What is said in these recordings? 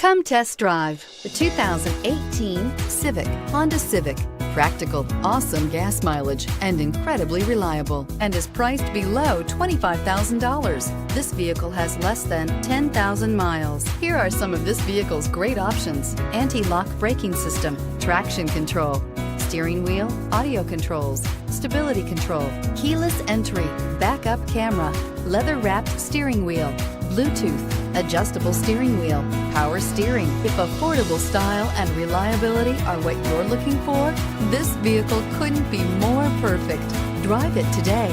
Come test drive the 2018 Honda Civic. Practical, awesome gas mileage, and incredibly reliable, and is priced below $25,000. This vehicle has less than 10,000 miles. Here are some of this vehicle's great options: anti-lock braking system, traction control, steering wheel audio controls, stability control, keyless entry, backup camera, leather-wrapped steering wheel, Bluetooth, adjustable steering wheel, power steering. If affordable style and reliability are what you're looking for, this vehicle couldn't be more perfect. Drive it today.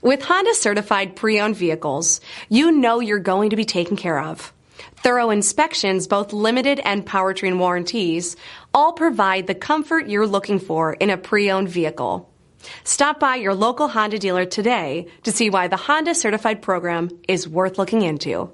With Honda certified pre-owned vehicles, you know you're going to be taken care of. Thorough inspections, both limited and powertrain warranties, all provide the comfort you're looking for in a pre-owned vehicle. Stop by your local Honda dealer today to see why the Honda certified program is worth looking into.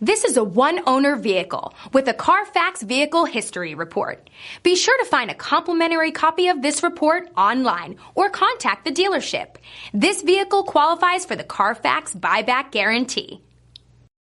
This is a one-owner vehicle with a Carfax Vehicle History Report. Be sure to find a complimentary copy of this report online or contact the dealership. This vehicle qualifies for the Carfax Buyback Guarantee.